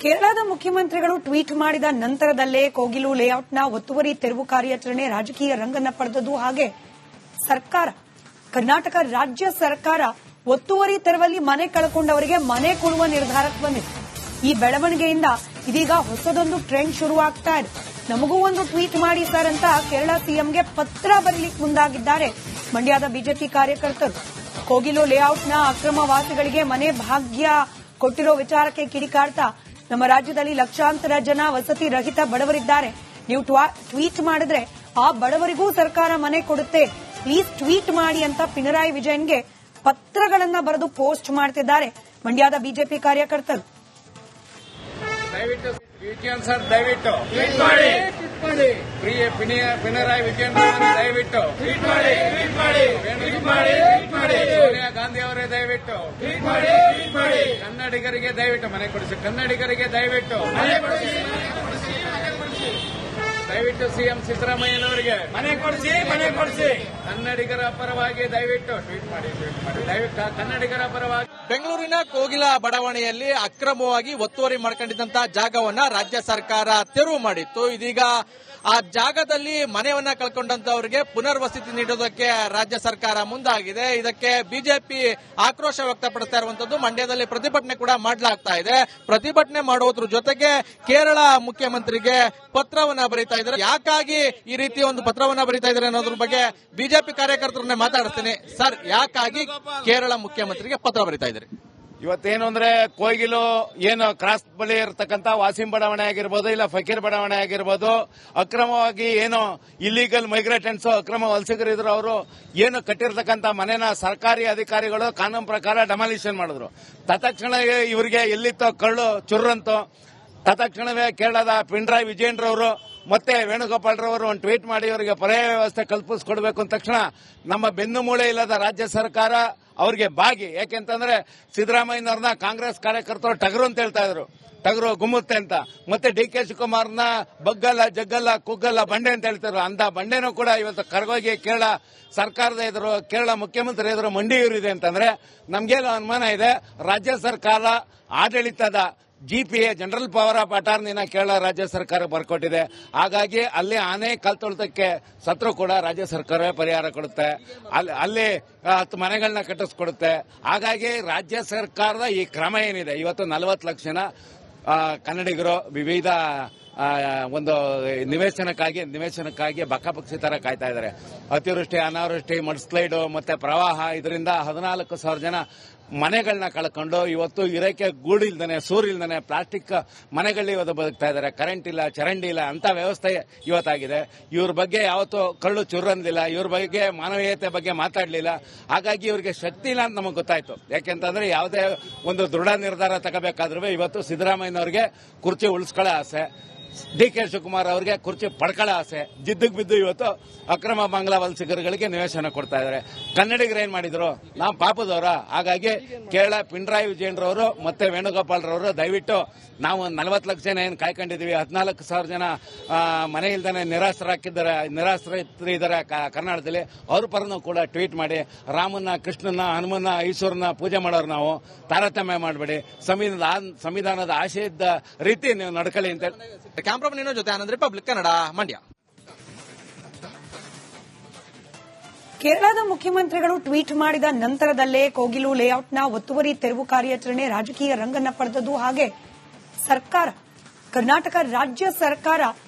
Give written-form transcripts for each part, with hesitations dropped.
ಕೇರಳದ ಮುಖ್ಯಮಂತ್ರಿಗಳು ಟ್ವೀಟ್ ಮಾಡಿದ ನಂತರದಲ್ಲೇ ಕೋಗಿಲು ಲೇಔಟ್ನ ಒತ್ತುವರಿ ತೆರವು ಕಾರ್ಯಾಚರಣೆ ರಾಜಕೀಯ ರಂಗನ್ನ ಪಡೆದದ್ದು. ಹಾಗೆ ಸರ್ಕಾರ, ಕರ್ನಾಟಕ ರಾಜ್ಯ ಸರ್ಕಾರ ಒತ್ತುವರಿ ತೆರವಲ್ಲಿ ಮನೆ ಕಳ್ಕೊಂಡವರಿಗೆ ಮನೆ ಕೊಡುವ ನಿರ್ಧಾರಕ್ಕೆ ಬಂದಿದೆ. ಈ ಬೆಳವಣಿಗೆಯಿಂದ ಇದೀಗ ಹೊಸದೊಂದು ಟ್ರೆಂಡ್ ಶುರುವಾಗ್ತಾ ಇದೆ. ನಮಗೂ ಒಂದು ಟ್ವೀಟ್ ಮಾಡಿ ಸರ್ ಅಂತ ಕೇರಳ ಸಿಎಂಗೆ ಪತ್ರ ಬರೀಲಿಕ್ಕೆ ಮುಂದಾಗಿದ್ದಾರೆ ಮಂಡ್ಯದ ಬಿಜೆಪಿ ಕಾರ್ಯಕರ್ತರು. ಕೋಗಿಲು ಲೇಔಟ್ನ ಅಕ್ರಮ ವಾಸಿಗಳಿಗೆ ಮನೆ ಭಾಗ್ಯ ಕೊಟ್ಟಿರೋ ವಿಚಾರಕ್ಕೆ ಕಿಡಿಕಾರ್ತಾ ನಮ್ಮ ರಾಜ್ಯದಲ್ಲಿ ಲಕ್ಷಾಂತರ ಜನ ವಸತಿ ರಹಿತ ಬಡವರಿದ್ದಾರೆ. ನೀವು ಟ್ವೀಟ್ ಮಾಡಿದ್ರೆ ಆ ಬಡವರಿಗೂ ಸರ್ಕಾರ ಮನೆ ಕೊಡುತ್ತೆ, ಪ್ಲೀಸ್ ಟ್ವೀಟ್ ಮಾಡಿ ಅಂತ ಪಿಣರಾಯಿ ವಿಜಯನ್ಗೆ ಪತ್ರಗಳನ್ನ ಬರೆದು ಪೋಸ್ಟ್ ಮಾಡ್ತಿದ್ದಾರೆ ಮಂಡ್ಯದ ಬಿಜೆಪಿ ಕಾರ್ಯಕರ್ತರು. ಸರ್ ದಯವಿಟ್ಟು ಟ್ವೀಟ್ ಮಾಡಿ, ಪ್ರಿಯ ಪಿಣರಾಯಿ ವಿಜಯನ್ ದಯವಿಟ್ಟು ಟ್ವೀಟ್ ಮಾಡಿ, ಸೋನಿಯಾ ಗಾಂಧಿ ಅವರೇ ದಯವಿಟ್ಟು ಟ್ವೀಟ್ ಮಾಡಿ, ಕನ್ನಡಿಗರಿಗೆ ದಯವಿಟ್ಟು ಮನೆ ಕೊಡಿಸಿ, ಕನ್ನಡಿಗರಿಗೆ ದಯವಿಟ್ಟು ಮನೆ ಕೊಡಿಸಿ, ದಯವಿಟ್ಟು ಸಿಎಂ ಸಿದ್ದರಾಮಯ್ಯನವರಿಗೆ ಮನೆ ಕೊಡಿಸಿ, ಕನ್ನಡಿಗರ ಪರವಾಗಿ ದಯವಿಟ್ಟು ಟ್ವೀಟ್ ಮಾಡಿ, ದಯವಿಟ್ಟು ಕನ್ನಡಿಗರ ಪರವಾಗಿ. ಬೆಂಗಳೂರಿನ ಕೋಗಿಲ ಬಡಾವಣೆಯಲ್ಲಿ ಅಕ್ರಮವಾಗಿ ಒತ್ತುವರಿ ಮಾಡ್ಕೊಂಡಿದ್ದಂತಹ ಜಾಗವನ್ನ ರಾಜ್ಯ ಸರ್ಕಾರ ತೆರವು ಮಾಡಿತ್ತು. ಇದೀಗ ಆ ಜಾಗದಲ್ಲಿ ಮನೆಯನ್ನ ಕಳ್ಕೊಂಡಂತವರಿಗೆ ಪುನರ್ವಸತಿ ನೀಡೋದಕ್ಕೆ ರಾಜ್ಯ ಸರ್ಕಾರ ಮುಂದಾಗಿದೆ. ಇದಕ್ಕೆ ಬಿಜೆಪಿ ಆಕ್ರೋಶ ವ್ಯಕ್ತಪಡಿಸ್ತಾ ಇರುವಂತದ್ದು. ಮಂಡ್ಯದಲ್ಲಿ ಪ್ರತಿಭಟನೆ ಕೂಡ ಮಾಡಲಾಗ್ತಾ ಇದೆ. ಪ್ರತಿಭಟನೆ ಮಾಡುವುದ್ರ ಜೊತೆಗೆ ಕೇರಳ ಮುಖ್ಯಮಂತ್ರಿಗೆ ಪತ್ರವನ್ನ ಬರೀತಾ ಇದ್ದಾರೆ. ಯಾಕಾಗಿ ಈ ರೀತಿ ಒಂದು ಪತ್ರವನ್ನ ಬರೀತಾ ಇದ್ದಾರೆ ಅನ್ನೋದ್ರ ಬಗ್ಗೆ ಬಿಜೆಪಿ ಕಾರ್ಯಕರ್ತರನ್ನೇ ಮಾತಾಡ್ತೀನಿ. ಸರ್, ಯಾಕಾಗಿ ಕೇರಳ ಮುಖ್ಯಮಂತ್ರಿಗೆ ಪತ್ರ ಬರೀತಾ ಇದ್ದಾರೆ? ಇವತ್ತೇನು ಅಂದ್ರೆ ಕೋಗಿಲು ಏನು ಕ್ರಾಸ್ ಬಳಿ ಇರತಕ್ಕಂತ ವಾಸಿಂ ಬಡಾವಣೆ ಆಗಿರ್ಬೋದು, ಇಲ್ಲ ಫಕೀರ್ ಬಡಾವಣೆ ಆಗಿರ್ಬೋದು, ಅಕ್ರಮವಾಗಿ ಏನು ಇಲ್ಲಿಗಲ್ ಮೈಗ್ರೇಟೆಂಟ್ಸ್, ಅಕ್ರಮ ವಲಸಿಗರಿದ್ರು, ಅವರು ಏನು ಕಟ್ಟಿರ್ತಕ್ಕಂಥ ಮನೆನ ಸರ್ಕಾರಿ ಅಧಿಕಾರಿಗಳು ಕಾನೂನು ಪ್ರಕಾರ ಡೆಮಾಲಿಷನ್ ಮಾಡಿದ್ರು. ತತ್ಕ್ಷಣ ಇವರಿಗೆ ಎಲ್ಲಿತ್ತೋ ಕಳ್ಳು ಚುರ್ರಂತು. ತತ್ಕ್ಷಣವೇ ಕೇರಳದ ಪಿಣರಾಯಿ ವಿಜಯನ್ ರವರು ಮತ್ತೆ ವೇಣುಗೋಪಾಲ್ ರವರು ಒಂದು ಟ್ವೀಟ್ ಮಾಡಿ ಇವರಿಗೆ ಪರ್ಯಾಯ ವ್ಯವಸ್ಥೆ ಕಲ್ಪಿಸಿಕೊಡ್ಬೇಕು ಅಂದ ತಕ್ಷಣ ನಮ್ಮ ಬೆನ್ನು ಮೂಳೆ ಇಲ್ಲದ ರಾಜ್ಯ ಸರ್ಕಾರ ಅವರಿಗೆ ಬಾಗಿ. ಯಾಕೆಂತಂದ್ರೆ ಸಿದ್ದರಾಮಯ್ಯನವ್ರನ್ನ ಕಾಂಗ್ರೆಸ್ ಕಾರ್ಯಕರ್ತರು ಟಗರು ಅಂತ ಹೇಳ್ತಾ ಇದ್ರು, ಟಗರು ಗುಮ್ಮುತ್ತೆ ಅಂತ. ಮತ್ತೆ ಡಿ ಕೆ ಶಿವಕುಮಾರ್ನ ಬಗ್ಗಲ್ಲ, ಜಗ್ಗಲ್ಲ, ಕುಗ್ಗಲ್ಲ, ಬಂಡೆ ಅಂತ ಹೇಳ್ತಾರೆ. ಅಂತ ಬಂಡೆನೂ ಕೂಡ ಇವತ್ತು ಕರಗೋಗಿ ಕೇರಳ ಸರ್ಕಾರದ ಎದುರು, ಕೇರಳ ಮುಖ್ಯಮಂತ್ರಿ ಎದುರು ಮಂಡಿಯೂರಿದೆ ಅಂತಂದ್ರೆ ನಮ್ಗೇನು ಅನುಮಾನ ಇದೆ, ರಾಜ್ಯ ಸರ್ಕಾರ ಆಡಳಿತದ ಜಿಪಿಎ ಜನರಲ್ ಪವರ್ ಆಫ್ ಅಟಾರ್ನಿನ ಕೇರಳ ರಾಜ್ಯ ಸರ್ಕಾರ ಬರ್ಕೊಟ್ಟಿದೆ. ಹಾಗಾಗಿ ಅಲ್ಲಿ ಆನೆ ಕಲ್ತೊಳ್ತಕ್ಕೆ ಸತ್ರು ಕೂಡ ರಾಜ್ಯ ಸರ್ಕಾರವೇ ಪರಿಹಾರ ಕೊಡುತ್ತೆ, ಅಲ್ಲಿ 10 ಮನೆಗಳನ್ನ ಕಟ್ಟಿಸ್ಕೊಡುತ್ತೆ. ಹಾಗಾಗಿ ರಾಜ್ಯ ಸರ್ಕಾರದ ಈ ಕ್ರಮ ಏನಿದೆ, ಇವತ್ತು 40 ಲಕ್ಷ ಜನ ಕನ್ನಡಿಗರು ವಿವಿಧ ಒಂದು ನಿವೇಶನಕ್ಕಾಗಿ ಬಕ್ಕಪಕ್ಷಿ ತರ ಕಾಯ್ತಾ ಇದ್ದಾರೆ. ಅತಿವೃಷ್ಟಿ, ಅನಾವೃಷ್ಟಿ, ಮಡ್ಸ್ಲೈಡು ಮತ್ತೆ ಪ್ರವಾಹ, ಇದರಿಂದ 14,000 ಜನ ಮನೆಗಳನ್ನ ಕಳ್ಕೊಂಡು ಇವತ್ತು ಇರಕ್ಕೆ ಗೂಡಿಲ್ದಾನೆ, ಸೂರಿಲ್ದಾನೆ, ಪ್ಲಾಸ್ಟಿಕ್ ಮನೆಗಳಲ್ಲಿ ಇವತ್ತು ಬದುಕ್ತಾ ಇದ್ದಾರೆ. ಕರೆಂಟ್ ಇಲ್ಲ, ಚರಂಡಿ ಇಲ್ಲ ಅಂತ ವ್ಯವಸ್ಥೆ ಇವತ್ತಾಗಿದೆ. ಇವ್ರ ಬಗ್ಗೆ ಯಾವತ್ತೂ ಕಳ್ಳು ಚುರ್ರಂದಿಲ್ಲ, ಇವ್ರ ಬಗ್ಗೆ ಮಾನವೀಯತೆ ಬಗ್ಗೆ ಮಾತಾಡಲಿಲ್ಲ. ಹಾಗಾಗಿ ಇವ್ರಿಗೆ ಶಕ್ತಿ ಇಲ್ಲ ಅಂತ ನಮಗೆ ಗೊತ್ತಾಯ್ತು. ಯಾಕೆಂತಂದ್ರೆ ಯಾವುದೇ ಒಂದು ದೃಢ ನಿರ್ಧಾರ ತಗೋಬೇಕಾದ್ರೂ ಇವತ್ತು ಸಿದ್ದರಾಮಯ್ಯನವರಿಗೆ ಕುರ್ಚಿ ಉಳಿಸ್ಕೊಳ್ಳೋ ಆಸೆ, ಡಿ ಕೆ ಶಿವಕುಮಾರ್ ಅವರಿಗೆ ಕುರ್ಚಿ ಪಡ್ಕೊಳ್ಳೋ ಆಸೆ, ಜಿದ್ದಿಗೆ ಬಿದ್ದು ಇವತ್ತು ಅಕ್ರಮ ಬಾಂಗ್ಲಾ ವಲಸಿಗರುಗಳಿಗೆ ನಿವೇಶನ ಕೊಡ್ತಾ ಇದ್ದಾರೆ. ಕನ್ನಡಿಗರು ಏನ್ ಮಾಡಿದ್ರು? ನಾವು ಪಾಪದವರ. ಹಾಗಾಗಿ ಕೇರಳ ಪಿಣರಾಯಿ ವಿಜಯನ್ ರವರು ಮತ್ತೆ ವೇಣುಗೋಪಾಲ್ ರವರು ದಯವಿಟ್ಟು ನಾವು 40 ಲಕ್ಷ ಜನ ಏನ್ ಕಾಯ್ಕೊಂಡಿದೀವಿ, 14,000 ಜನ ಮನೆ ಇಲ್ದಾನೆ ನಿರಾಶ್ರಿತರಿದ್ದಾರೆ ಕರ್ನಾಟಕದಲ್ಲಿ, ಅವ್ರ ಪರನೂ ಕೂಡ ಟ್ವೀಟ್ ಮಾಡಿ ರಾಮನ್ನ, ಕೃಷ್ಣನ್ನ, ಹನುಮನ್ನ, ಈಶ್ವರನ ಪೂಜೆ ಮಾಡೋರು ನಾವು, ತಾರತಮ್ಯ ಮಾಡಬೇಡಿ, ಸಂವಿಧಾನದ ಆಶಯದ ರೀತಿ ನೀವು ನಡ್ಕೊಳ್ಳಿ ಅಂತ. ಕ್ಯಾಮ್ರಾ ನೀನು ಜೊತೆ ಆನಂದ್, ರಿಪಬ್ಲಿಕ್ ಕನ್ನಡ, ಮಂಡ್ಯ. ಕೇರಳದ ಮುಖ್ಯಮಂತ್ರಿಗಳು ಟ್ವೀಟ್ ಮಾಡಿದ ನಂತರದಲ್ಲೇ ಕೋಗಿಲು ಲೇಔಟ್ನ ಒತ್ತುವರಿ ತೆರವು ಕಾರ್ಯಾಚರಣೆ ರಾಜಕೀಯ ರಂಗನ್ನ ಪಡೆದದ್ದು. ಹಾಗೆ ಸರ್ಕಾರ, ಕರ್ನಾಟಕ ರಾಜ್ಯ ಸರ್ಕಾರ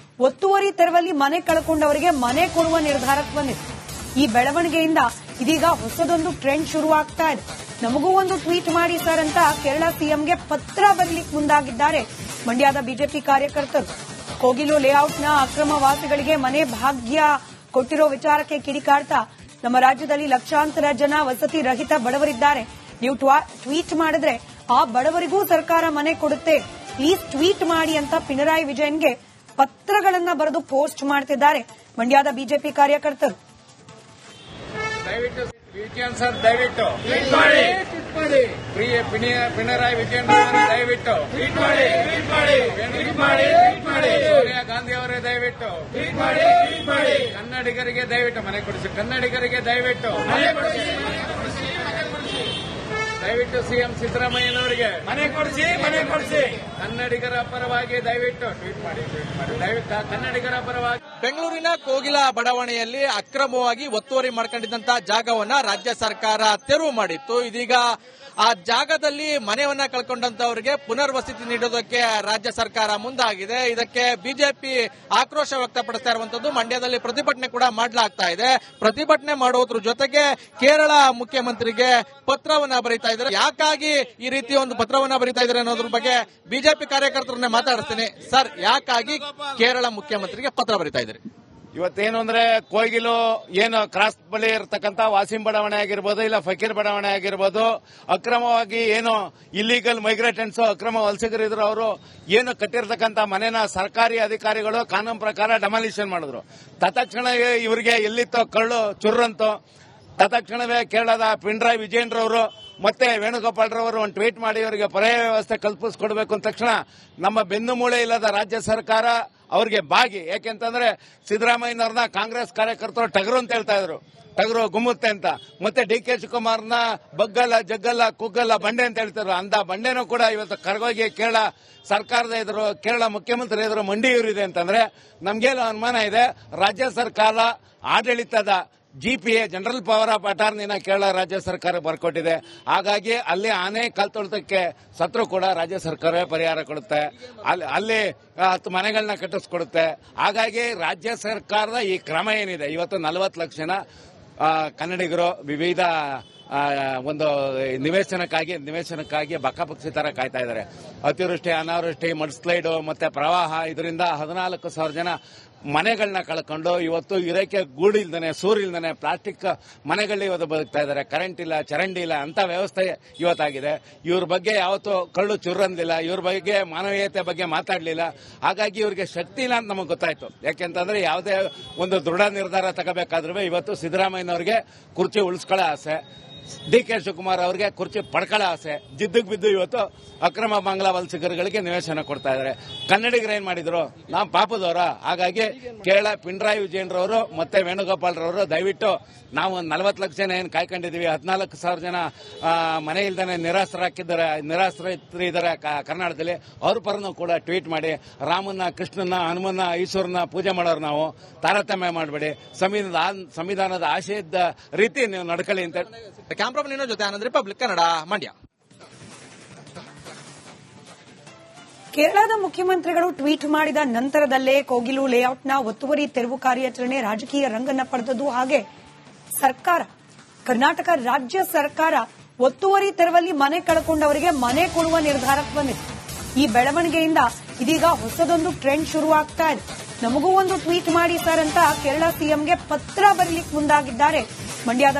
ಒತ್ತುವರಿ ತೆರವಲ್ಲಿ ಮನೆ ಕಳ್ಕೊಂಡವರಿಗೆ ಮನೆ ಕೊಡುವ ನಿರ್ಧಾರಕ್ಕೆ ಬಂದಿದೆ. ಈ ಬೆಳವಣಿಗೆಯಿಂದ ಇದೀಗ ಹೊಸದೊಂದು ಟ್ರೆಂಡ್ ಶುರುವಾಗ್ತಾ ಇದೆ. ನಮಗೂ ಒಂದು ಟ್ವೀಟ್ ಮಾಡಿ ಸರ್ ಅಂತ ಕೇರಳ ಸಿಎಂಗೆ ಪತ್ರ ಬರೀಲಿಕ್ಕೆ ಮುಂದಾಗಿದ್ದಾರೆ ಮಂಡ್ಯದ ಬಿಜೆಪಿ ಕಾರ್ಯಕರ್ತರು. ಕೋಗಿಲು ಲೇಔಟ್ನ ಅಕ್ರಮ ವಾಸಿಗಳಿಗೆ ಮನೆ ಭಾಗ್ಯ ಕೊಟ್ಟಿರೋ ವಿಚಾರಕ್ಕೆ ಕಿಡಿಕಾರ್ತಾ ನಮ್ಮ ರಾಜ್ಯದಲ್ಲಿ ಲಕ್ಷಾಂತರ ಜನ ವಸತಿ ರಹಿತ ಬಡವರಿದ್ದಾರೆ. ನೀವು ಟ್ವೀಟ್ ಮಾಡಿದ್ರೆ ಆ ಬಡವರಿಗೂ ಸರ್ಕಾರ ಮನೆ ಕೊಡುತ್ತೆ, ಪ್ಲೀಸ್ ಟ್ವೀಟ್ ಮಾಡಿ ಅಂತ ಪಿಣರಾಯಿ ವಿಜಯನ್ಗೆ ಪತ್ರಗಳನ್ನ ಬರೆದು ಪೋಸ್ಟ್ ಮಾಡ್ತಿದ್ದಾರೆ ಮಂಡ್ಯದ ಬಿಜೆಪಿ ಕಾರ್ಯಕರ್ತರು. ಸರ್ ದಯವಿಟ್ಟು ಟ್ವೀಟ್ ಮಾಡಿ, ಪ್ರಿಯ ಪಿಣರಾಯಿ ವಿಜಯನ್ ದಯವಿಟ್ಟು ಟ್ವೀಟ್ ಮಾಡಿ, ಸೋನಿಯಾ ಗಾಂಧಿ ಅವರೇ ದಯವಿಟ್ಟು ಟ್ವೀಟ್ ಮಾಡಿ, ಕನ್ನಡಿಗರಿಗೆ ದಯವಿಟ್ಟು ಮನೆ ಕೊಡಿಸಿ, ಕನ್ನಡಿಗರಿಗೆ ದಯವಿಟ್ಟು ಮನೆ ಕೊಡಿಸಿ, ದಯವಿಟ್ಟು ಸಿಎಂ ಸಿದ್ದರಾಮಯ್ಯನವರಿಗೆ ಮನೆ ಕೊಡಿಸಿ ಕನ್ನಡಿಗರ ಪರವಾಗಿ ದಯವಿಟ್ಟು ಟ್ವೀಟ್ ಮಾಡಿ ದಯವಿಟ್ಟು ಕನ್ನಡಿಗರ ಪರವಾಗಿ. ಬೆಂಗಳೂರಿನ ಕೋಗಿಲ ಬಡಾವಣೆಯಲ್ಲಿ ಅಕ್ರಮವಾಗಿ ಒತ್ತುವರಿ ಮಾಡ್ಕೊಂಡಿದ್ದಂತಹ ಜಾಗವನ್ನ ರಾಜ್ಯ ಸರ್ಕಾರ ತೆರವು ಮಾಡಿತ್ತು. ಇದೀಗ ಆ ಜಾಗದಲ್ಲಿ ಮನೆಯನ್ನ ಕಳ್ಕೊಂಡಂತವರಿಗೆ ಪುನರ್ವಸತಿ ನೀಡೋದಕ್ಕೆ ರಾಜ್ಯ ಸರ್ಕಾರ ಮುಂದಾಗಿದೆ. ಇದಕ್ಕೆ ಬಿಜೆಪಿ ಆಕ್ರೋಶ ವ್ಯಕ್ತಪಡಿಸ್ತಾ ಇರುವಂತದ್ದು. ಮಂಡ್ಯದಲ್ಲಿ ಪ್ರತಿಭಟನೆ ಕೂಡ ಮಾಡಲಾಗ್ತಾ ಇದೆ. ಪ್ರತಿಭಟನೆ ಮಾಡೋದ್ರ ಜೊತೆಗೆ ಕೇರಳ ಮುಖ್ಯಮಂತ್ರಿಗೆ ಪತ್ರವನ್ನ ಬರೀತಾ ಇದ್ದಾರೆ. ಯಾಕಾಗಿ ಈ ರೀತಿ ಒಂದು ಪತ್ರವನ್ನ ಬರೀತಾ ಇದ್ದಾರೆ ಅನ್ನೋದ್ರ ಬಗ್ಗೆ ಬಿಜೆಪಿ ಕಾರ್ಯಕರ್ತರನ್ನ ಮಾತಾಡಿಸ್ತೀನಿ. ಸರ್, ಯಾಕಾಗಿ ಕೇರಳ ಮುಖ್ಯಮಂತ್ರಿಗೆ ಪತ್ರ ಬರೀತಾ ಇದ್ದಾರೆ? ಇವತ್ತೇನು ಅಂದ್ರೆ ಕೋಗಿಲು ಏನು ಕ್ರಾಸ್ ಬಳಿ ಇರತಕ್ಕಂತ ವಾಸಿಂ ಬಡಾವಣೆ ಆಗಿರ್ಬೋದು, ಇಲ್ಲ ಫಕೀರ್ ಬಡಾವಣೆ ಆಗಿರ್ಬೋದು, ಅಕ್ರಮವಾಗಿ ಏನು ಇಲ್ಲಿಗಲ್ ಮೈಗ್ರೇಟೆಂಟ್ಸ್ ಅಕ್ರಮ ವಲಸಿಗರಿದ್ರು ಅವರು ಏನು ಕಟ್ಟಿರ್ತಕ್ಕಂಥ ಮನೆನ ಸರ್ಕಾರಿ ಅಧಿಕಾರಿಗಳು ಕಾನೂನು ಪ್ರಕಾರ ಡೆಮಾಲಿಷನ್ ಮಾಡಿದ್ರು. ತತ್ಕ್ಷಣ ಇವರಿಗೆ ಎಲ್ಲಿತ್ತೋ ಕಳ್ಳು ಚುರ್ರಂತೋ ತತ್ಕ್ಷಣವೇ ಕೇರಳದ ಪಿಣರಾಯಿ ವಿಜಯನ್ರವರು ಮತ್ತೆ ವೇಣುಗೋಪಾಲ್ರವರು ಒಂದು ಟ್ವೀಟ್ ಮಾಡಿ ಇವರಿಗೆ ಪರ್ಯಾಯ ವ್ಯವಸ್ಥೆ ಕಲ್ಪಿಸಿಕೊಡ್ಬೇಕು ಅಂದ ತಕ್ಷಣ ನಮ್ಮ ಬೆನ್ನು ಮೂಳೆ ಇಲ್ಲದ ರಾಜ್ಯ ಸರ್ಕಾರ ಅವರಿಗೆ ಬಾಗಿ. ಯಾಕೆಂತಂದ್ರೆ ಸಿದ್ದರಾಮಯ್ಯನವ್ರನ್ನ ಕಾಂಗ್ರೆಸ್ ಕಾರ್ಯಕರ್ತರು ಟಗರು ಅಂತ ಹೇಳ್ತಾ ಇದ್ರು, ಟಗರು ಗುಮ್ಮುತ್ತೆ ಅಂತ. ಮತ್ತೆ ಡಿ ಕೆ ಶಿವಕುಮಾರ್ನ ಬಗ್ಗಲ್ಲ ಜಗ್ಗಲ್ಲ ಕುಗ್ಗಲ್ಲ ಬಂಡೆ ಅಂತ ಹೇಳ್ತಿದ್ರು. ಅಂತ ಬಂಡೆನೂ ಕೂಡ ಇವತ್ತು ಕರಗೋಗಿ ಕೇರಳ ಸರ್ಕಾರದ ಎದುರು, ಕೇರಳ ಮುಖ್ಯಮಂತ್ರಿ ಎದುರು ಮಂಡಿಯೂರಿದೆ ಅಂತಂದ್ರೆ ನಮ್ಗೇನು ಅನುಮಾನ ಇದೆ, ರಾಜ್ಯ ಸರ್ಕಾರ ಆಡಳಿತದ ಜಿಪಿಎ ಜನರಲ್ ಪವರ್ ಆಫ್ ಅಟಾರ್ನಿನ ಕೇರಳ ರಾಜ್ಯ ಸರ್ಕಾರ ಬರ್ಕೊಟ್ಟಿದೆ. ಹಾಗಾಗಿ ಅಲ್ಲಿ ಆನೆ ಕಾಲ್ ತೊಳ್ದಕ್ಕೆ ಸತ್ರು ಕೂಡ ರಾಜ್ಯ ಸರ್ಕಾರವೇ ಪರಿಹಾರ ಕೊಡುತ್ತೆ, ಅಲ್ಲಿ 10 ಮನೆಗಳನ್ನ ಕಟ್ಟಿಸ್ಕೊಡುತ್ತೆ. ಹಾಗಾಗಿ ರಾಜ್ಯ ಸರ್ಕಾರದ ಈ ಕ್ರಮ ಏನಿದೆ, ಇವತ್ತು 40 ಲಕ್ಷ ಜನ ಕನ್ನಡಿಗರು ವಿವಿಧ ಒಂದು ನಿವೇಶನಕ್ಕಾಗಿ ಬಕ್ಕಪಕ್ಷಿ ತರ ಕಾಯ್ತಾ ಇದ್ದಾರೆ. ಅತಿವೃಷ್ಟಿ, ಅನಾವೃಷ್ಟಿ, ಮಡ್ಸ್ಲೈಡು ಮತ್ತೆ ಪ್ರವಾಹ, ಇದರಿಂದ 14,000 ಜನ ಮನೆಗಳನ್ನ ಕಳ್ಕೊಂಡು ಇವತ್ತು ಇರಕ್ಕೆ ಗೂಡಿಲ್ದಾನೆ, ಸೂರಿಲ್ದಾನೆ, ಪ್ಲಾಸ್ಟಿಕ್ ಮನೆಗಳಲ್ಲಿ ಇವತ್ತು ಬದುಕ್ತಾ ಇದ್ದಾರೆ. ಕರೆಂಟ್ ಇಲ್ಲ, ಚರಂಡಿ ಇಲ್ಲ ಅಂತ ವ್ಯವಸ್ಥೆ ಇವತ್ತಾಗಿದೆ. ಇವ್ರ ಬಗ್ಗೆ ಯಾವತ್ತೂ ಕಳ್ಳು ಚುರ್ರಂದಿಲ್ಲ, ಇವ್ರ ಬಗ್ಗೆ ಮಾನವೀಯತೆ ಬಗ್ಗೆ ಮಾತಾಡಲಿಲ್ಲ. ಹಾಗಾಗಿ ಇವ್ರಿಗೆ ಶಕ್ತಿ ಇಲ್ಲ ಅಂತ ನಮಗೆ ಗೊತ್ತಾಯ್ತು. ಯಾಕೆಂತಂದ್ರೆ ಯಾವುದೇ ಒಂದು ದೃಢ ನಿರ್ಧಾರ ತಗೋಬೇಕಾದ್ರೂ ಇವತ್ತು ಸಿದ್ದರಾಮಯ್ಯನವರಿಗೆ ಕುರ್ಚಿ ಉಳಿಸ್ಕೊಳ್ಳೋ ಆಸೆ, ಡಿ ಕೆ ಶಿವಕುಮಾರ್ ಅವರಿಗೆ ಕುರ್ಚಿ ಪಡ್ಕೊಳ್ಳೋ ಆಸೆ, ಜಿದ್ದಿಗೆ ಬಿದ್ದು ಇವತ್ತು ಅಕ್ರಮ ಬಾಂಗ್ಲಾ ವಲಸಿಗರುಗಳಿಗೆ ನಿವೇಶನ ಕೊಡ್ತಾ ಇದ್ದಾರೆ. ಕನ್ನಡಿಗರು ಏನ್ ಮಾಡಿದ್ರು? ನಾವು ಪಾಪದವರ. ಹಾಗಾಗಿ ಕೇರಳ ಪಿಣರಾಯಿ ವಿಜಯನ್ರವರು ಮತ್ತೆ ವೇಣುಗೋಪಾಲ್ರವರು ದಯವಿಟ್ಟು ನಾವು 40 ಲಕ್ಷ ಜನ ಏನ್ ಕಾಯ್ಕೊಂಡಿದೀವಿ, 14,000 ಜನ ಮನೆ ಇಲ್ದಾನೆ ನಿರಾಶ್ರಿತರಿದ್ದಾರೆ ಕರ್ನಾಟಕದಲ್ಲಿ, ಅವ್ರ ಪರನೂ ಕೂಡ ಟ್ವೀಟ್ ಮಾಡಿ ರಾಮನ್ನ, ಕೃಷ್ಣನ್ನ, ಹನುಮನ್ನ, ಈಶ್ವರನ ಪೂಜೆ ಮಾಡೋರು ನಾವು, ತಾರತಮ್ಯ ಮಾಡಬೇಡಿ, ಸಂವಿಧಾನದ ಆಶಯದ ರೀತಿ ನೀವು ನಡ್ಕೊಳ್ಳಿ ಅಂತ. ಕ್ಯಾಮ್ರಾಮನ್ ಜೊತೆ ಆನಂದ್, ರಿಪಬ್ಲಿಕ್ ಕನ್ನಡ, ಮಂಡ್ಯ. ಕೇರಳದ ಮುಖ್ಯಮಂತ್ರಿಗಳು ಟ್ವೀಟ್ ಮಾಡಿದ ನಂತರದಲ್ಲೇ ಕೋಗಿಲು ಲೇಔಟ್ನ ಒತ್ತುವರಿ ತೆರವು ಕಾರ್ಯಾಚರಣೆ ರಾಜಕೀಯ ರಂಗನ್ನ ಪಡೆದದ್ದು. ಹಾಗೆ ಕರ್ನಾಟಕ ರಾಜ್ಯ ಸರ್ಕಾರ ಒತ್ತುವರಿ ತೆರವಲ್ಲಿ ಮನೆ ಕಳ್ಕೊಂಡವರಿಗೆ ಮನೆ ಕೊಡುವ ನಿರ್ಧಾರಕ್ಕೆ ಬಂದಿದೆ. ಈ ಬೆಳವಣಿಗೆಯಿಂದ ಇದೀಗ ಹೊಸದೊಂದು ಟ್ರೆಂಡ್ ಶುರುವಾಗ್ತಾ ಇದೆ. ನಮಗೂ ಒಂದು ಟ್ವೀಟ್ ಮಾಡಿ ಸರ್ ಅಂತ ಕೇರಳ ಸಿಎಂಗೆ ಪತ್ರ ಬರೀಲಿಕ್ಕೆ ಮುಂದಾಗಿದ್ದಾರೆ ಮಂಡ್ಯದ